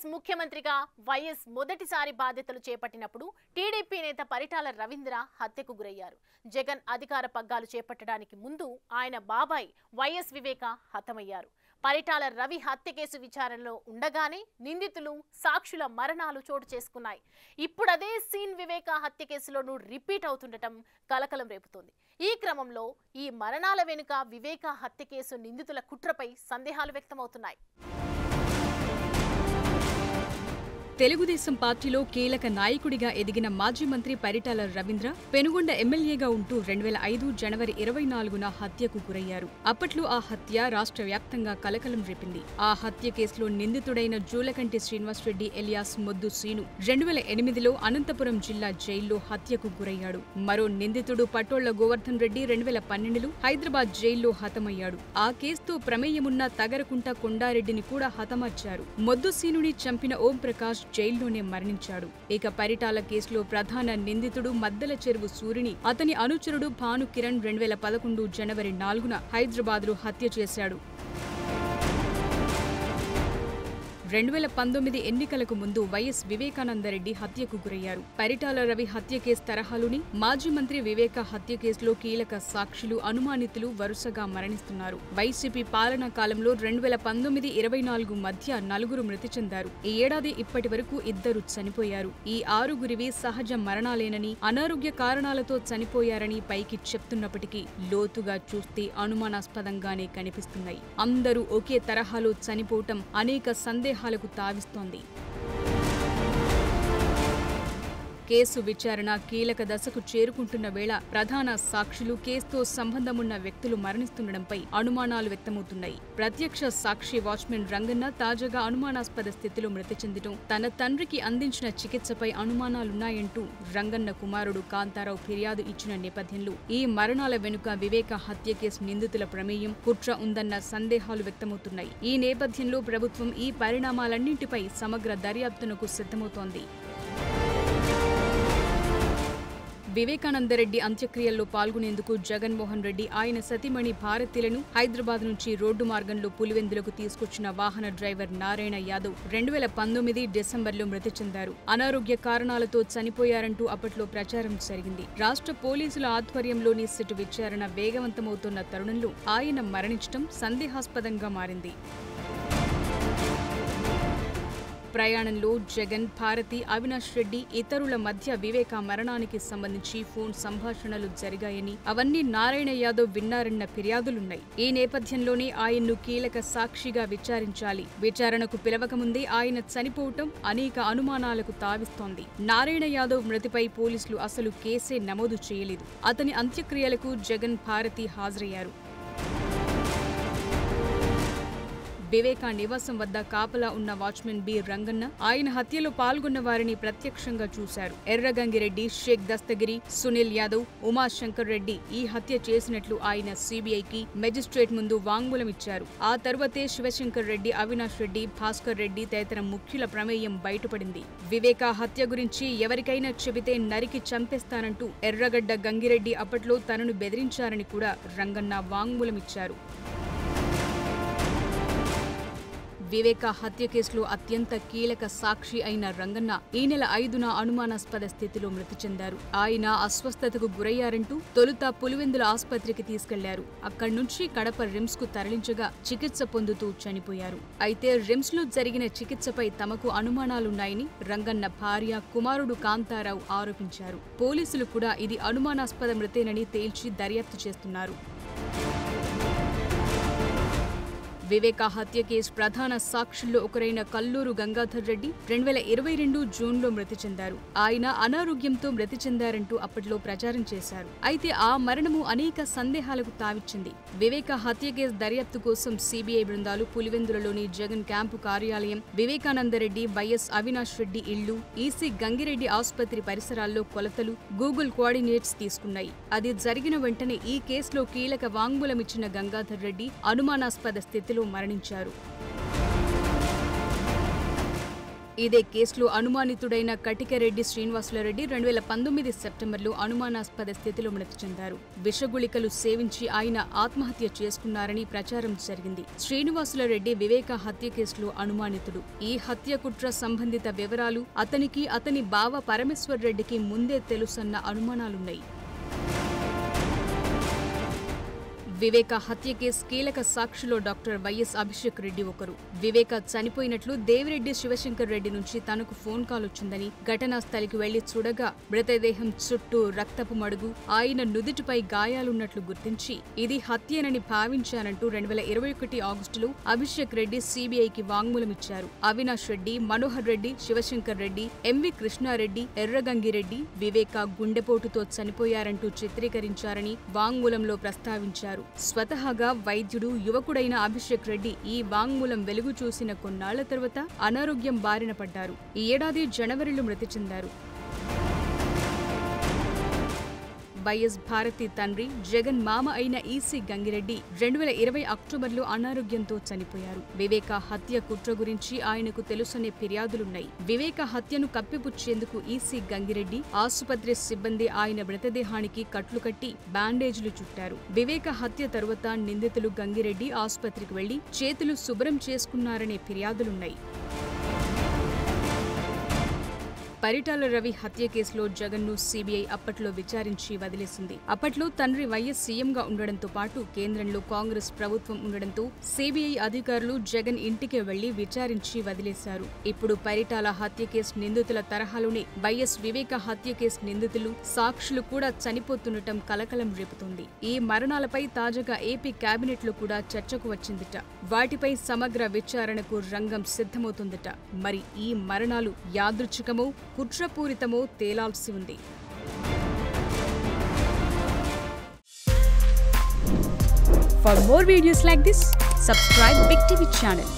ఆంధ్రప్రదేశ్ ముఖ్యమంత్రిగా వైఎస్ మొదటిసారి బాధ్యతలు చేపట్టినప్పుడు టీడీపీ నేత పరిటాల రవీంద్ర హత్యకు గురయ్యారు. జగన్ అధికార పగ్గాలు చేపట్టడానికి ముందు ఆయన బాబాయ్ వైఎస్ వివేక హతమయ్యారు. పరిటాల రవి హత్య కేసు విచారణలో ఉండగానే నిందితులు సాక్షుల మరణాలు చోటు చేసుకున్నాయి. ఇప్పుడు అదే సీన్ వివేక హత్య కేసులోనూ రిపీట్ అవుతుండటం కలకలం రేపుతోంది. ఈ క్రమంలో ఈ మరణాల వెనుక వివేక హత్య కేసు నిందితుల కుట్రపై సందేహాలు వ్యక్తమవుతున్నాయి. తెలుగుదేశం పార్టీలో కీలక నాయకుడిగా ఎదిగిన మాజీ మంత్రి పరిటాల రవీంద్ర పెనుగొండ ఎమ్మెల్యేగా ఉంటూ 2005 జనవరి 24న హత్యకు గురయ్యారు. అప్పట్లో ఆ హత్య రాష్ట్ర వ్యాప్తంగా కలకలం రేపింది. ఆ హత్య కేసులో నిందితుడైన జూలకంటి శ్రీనివాసరెడ్డి ఎలియాస్ మొద్దు సీను 2008లో అనంతపురం జిల్లా జైల్లో హత్యకు గురయ్యాడు. మరో నిందితుడు పటోళ్ల గోవర్ధన్ రెడ్డి 2012లో హైదరాబాద్ జైల్లో హతమయ్యాడు. ఆ కేసుతో ప్రమేయమున్న తగరకుంట కొండారెడ్డిని కూడా హతమార్చారు. మొద్దు సీనుని చంపిన ఓంప్రకాష్ జైల్లోనే మరణించాడు. ఇక పరిటాల కేసులో ప్రధాన నిందితుడు మద్దల చెరువు సూరిని అతని అనుచరుడు భాను కిరణ్ 2011 జనవరి 4న హైదరాబాద్లో హత్య చేశాడు. 2019 ఎన్నికలకు ముందు వైఎస్ వివేకానందరెడ్డి హత్యకు గురయ్యారు. పరిటాల రవి హత్య కేసు తరహాలోని మాజీ మంత్రి వివేక హత్య కేసులో కీలక సాక్షులు అనుమానితులు వరుసగా మరణిస్తున్నారు. వైసీపీ పాలనా కాలంలో 2019-24 మధ్య 4 మృతి చెందారు. ఈ ఏడాది ఇప్పటి వరకు 2 చనిపోయారు. ఈ 6గురివి సహజ మరణాలేనని, అనారోగ్య కారణాలతో చనిపోయారని పైకి చెప్తున్నప్పటికీ లోతుగా చూస్తే అనుమానాస్పదంగానే కనిపిస్తున్నాయి. అందరూ ఒకే తరహాలో చనిపోవటం అనేక సందేహాలకు తావిస్తోంది. కేసు విచారణ కీలక దశకు చేరుకుంటున్న వేళ ప్రధాన సాక్షులు, కేసుతో సంబంధమున్న వ్యక్తులు మరణిస్తుండటంపై అనుమానాలు వ్యక్తమవుతున్నాయి. ప్రత్యక్ష సాక్షి వాచ్మెన్ రంగన్న తాజాగా అనుమానాస్పద స్థితిలో మృతి చెందడం, తన తండ్రికి అందించిన చికిత్సపై అనుమానాలున్నాయంటూ రంగన్న కుమారుడు కాంతారావు ఫిర్యాదు ఇచ్చిన నేపథ్యంలో ఈ మరణాల వెనుక వివేక హత్య కేసు నిందితుల ప్రమేయం, కుట్ర ఉందన్న సందేహాలు వ్యక్తమవుతున్నాయి. ఈ నేపథ్యంలో ప్రభుత్వం ఈ పరిణామాలన్నింటిపై సమగ్ర దర్యాప్తునకు సిద్ధమవుతోంది. వివేకానందరెడ్డి అంత్యక్రియల్లో పాల్గొనేందుకు జగన్మోహన్ రెడ్డి ఆయన సతీమణి భారతిలను హైదరాబాద్ నుంచి రోడ్డు మార్గంలో పులివెందులకు తీసుకొచ్చిన వాహన డ్రైవర్ నారాయణ యాదవ్ 2019 డిసెంబర్లో మృతి చెందారు. అనారోగ్య కారణాలతో చనిపోయారంటూ అప్పట్లో ప్రచారం జరిగింది. రాష్ట్ర పోలీసుల ఆధ్వర్యంలోని సిట్ విచారణ వేగవంతమవుతున్న తరుణంలో ఆయన మరణించడం సందేహాస్పదంగా మారింది. ప్రయాణంలో జగన్, భారతి, అవినాష్ రెడ్డి ఇతరుల మధ్య వివేక మరణానికి సంబంధించి ఫోన్ సంభాషణలు జరిగాయని, అవన్నీ నారాయణ యాదవ్ విన్నారన్న ఫిర్యాదులున్నాయి. ఈ నేపథ్యంలోనే ఆయన్ను కీలక సాక్షిగా విచారించాలి. విచారణకు పిలవకముందే ఆయన చనిపోవటం అనేక అనుమానాలకు తావిస్తోంది. నారాయణ యాదవ్ మృతిపై పోలీసులు అసలు కేసే నమోదు చేయలేదు. అతని అంత్యక్రియలకు జగన్, భారతి హాజరయ్యారు. వివేక నివాసం వద్ద కాపలా ఉన్న వాచ్మెన్ బి రంగన్న ఆయన హత్యలో పాల్గొన్న వారిని ప్రత్యక్షంగా చూశారు. ఎర్రగంగిరెడ్డి, షేక్ దస్తగిరి, సునీల్ యాదవ్, ఉమాశంకర్ రెడ్డి ఈ హత్య చేసినట్లు ఆయన సిబిఐకి, మెజిస్ట్రేట్ ముందు వాంగ్మూలం ఇచ్చారు. ఆ తర్వాతే శివశంకర్ రెడ్డి, అవినాష్ రెడ్డి, భాస్కర్ రెడ్డి తదితర ముఖ్యుల ప్రమేయం బయటపడింది. వివేక హత్య గురించి ఎవరికైనా చెబితే నరికి చంపేస్తానంటూ ఎర్రగడ్డ గంగిరెడ్డి అప్పట్లో తనను బెదిరించారని కూడా రంగన్న వాంగ్మూలం ఇచ్చారు. వివేక హత్య కేసులో అత్యంత కీలక సాక్షి అయిన రంగన్న ఈ నెల 5న అనుమానాస్పద స్థితిలో మృతి చెందారు. ఆయన అస్వస్థతకు గురయ్యారంటూ తొలుత పులివెందుల ఆసుపత్రికి తీసుకెళ్లారు. అక్కడి నుంచి కడప రిమ్స్ కు తరలించగా చికిత్స పొందుతూ చనిపోయారు. అయితే రిమ్స్ లో జరిగిన చికిత్సపై తమకు అనుమానాలున్నాయని రంగన్న భార్య, కుమారుడు కాంతారావు ఆరోపించారు. పోలీసులు కూడా ఇది అనుమానాస్పద మృతేనని తేల్చి దర్యాప్తు చేస్తున్నారు. వివేక హత్య కేసు ప్రధాన సాక్షుల్లో ఒకరైన కల్లూరు గంగాధర్ రెడ్డి 2022 జూన్లో మృతి చెందారు. ఆయన అనారోగ్యంతో మృతి చెందారంటూ అప్పట్లో ప్రచారం చేశారు. అయితే ఆ మరణము అనేక సందేహాలకు తావిచ్చింది. వివేక హత్య కేసు దర్యాప్తు కోసం సిబిఐ బృందాలు పులివెందులలోని జగన్ క్యాంపు కార్యాలయం, వివేకానందరెడ్డి, వైఎస్ అవినాష్ రెడ్డి ఇళ్లు, ఈసీ గంగిరెడ్డి ఆసుపత్రి పరిసరాల్లో కొలతలు, గూగుల్ కోఆర్డినేట్స్ తీసుకున్నాయి. అది జరిగిన వెంటనే ఈ కేసులో కీలక వాంగ్మూలమిచ్చిన గంగాధర్ రెడ్డి అనుమానాస్పద స్థితిలో మరణించారు. ఇదే కేసులో అనుమానితుడైన కటికరెడ్డి శ్రీనివాసులరెడ్డి 2019 సెప్టెంబర్లో అనుమానాస్పద స్థితిలో మృతి చెందారు. విషగుళికలు సేవించి ఆయన ఆత్మహత్య చేసుకున్నారని ప్రచారం జరిగింది. శ్రీనివాసులరెడ్డి వివేక హత్య కేసులో అనుమానితుడు. ఈ హత్య కుట్ర సంబంధిత వివరాలు అతనికి, అతని బావ పరమేశ్వర్ రెడ్డికి ముందే తెలుసన్న అనుమానాలున్నాయి. వివేక హత్య కేసు కీలక సాక్షిలో డాక్టర్ వైఎస్ అభిషేక్ రెడ్డి ఒకరు. వివేక చనిపోయినట్లు దేవిరెడ్డి శివశంకర్ రెడ్డి నుంచి తనకు ఫోన్ కాల్ వచ్చిందని, ఘటనా స్థలికి వెళ్లి చూడగా మృతదేహం చుట్టూ రక్తపు మడుగు, ఆయన నుదుటిపై గాయాలున్నట్లు గుర్తించి ఇది హత్యేనని భావించానంటూ 2021 ఆగస్టులో అభిషేక్ రెడ్డి సిబిఐకి వాంగ్మూలమిచ్చారు. అవినాష్ రెడ్డి, మనోహర్ రెడ్డి, శివశంకర్ రెడ్డి, ఎంవి కృష్ణారెడ్డి, ఎర్రగంగిరెడ్డి వివేక గుండెపోటుతో చనిపోయారంటూ చిత్రీకరించారని వాంగ్మూలంలో ప్రస్తావించారు. స్వతహాగా వైద్యుడు, యువకుడైన అభిషేక్ రెడ్డి ఈ వాంగ్మూలం వెలుగు చూసిన కొన్నాళ్ల తర్వాత అనారోగ్యం బారిన పడ్డారు. ఈ ఏడాది జనవరిలో మృతి చెందారు. వైఎస్ భారతి తండ్రి, జగన్ మామ అయిన ఈసీ గంగిరెడ్డి 2020 అక్టోబర్లో అనారోగ్యంతో చనిపోయారు. వివేక హత్య కుట్ర గురించి ఆయనకు తెలుసనే ఫిర్యాదులున్నాయి. వివేక హత్యను కప్పిపుచ్చేందుకు ఈసీ గంగిరెడ్డి, ఆసుపత్రి సిబ్బంది ఆయన మృతదేహానికి కట్లు కట్టి బ్యాండేజీలు చుట్టారు. వివేక హత్య తరువాత నిందితులు గంగిరెడ్డి ఆసుపత్రికి వెళ్లి చేతులు శుభ్రం చేసుకున్నారనే ఫిర్యాదులున్నాయి. పరిటాల రవి హత్య కేసులో జగన్ను సిబిఐ అప్పట్లో విచారించి వదిలేసింది. అప్పట్లో తండ్రి వైఎస్ సీఎంగా ఉండడంతో పాటు కేంద్రంలో కాంగ్రెస్ ప్రభుత్వం ఉండడంతో సిబిఐ అధికారులు జగన్ ఇంటికే వెళ్లి విచారించి వదిలేశారు. ఇప్పుడు పరిటాల హత్య కేసు నిందితుల తరహాలోనే వైఎస్ వివేక హత్య కేసు నిందితులు, సాక్షులు కూడా చనిపోతుండటం కలకలం రేపుతోంది. ఈ మరణాలపై తాజాగా ఏపీ కేబినెట్ లో కూడా చర్చకు వచ్చిందట. వాటిపై సమగ్ర విచారణకు రంగం సిద్ధమవుతుందట. మరి ఈ మరణాలు యాదృచ్ఛికమో, కుట్రపూరితమో తేలాల్సి ఉంది. For more videos like this, subscribe Big TV channel.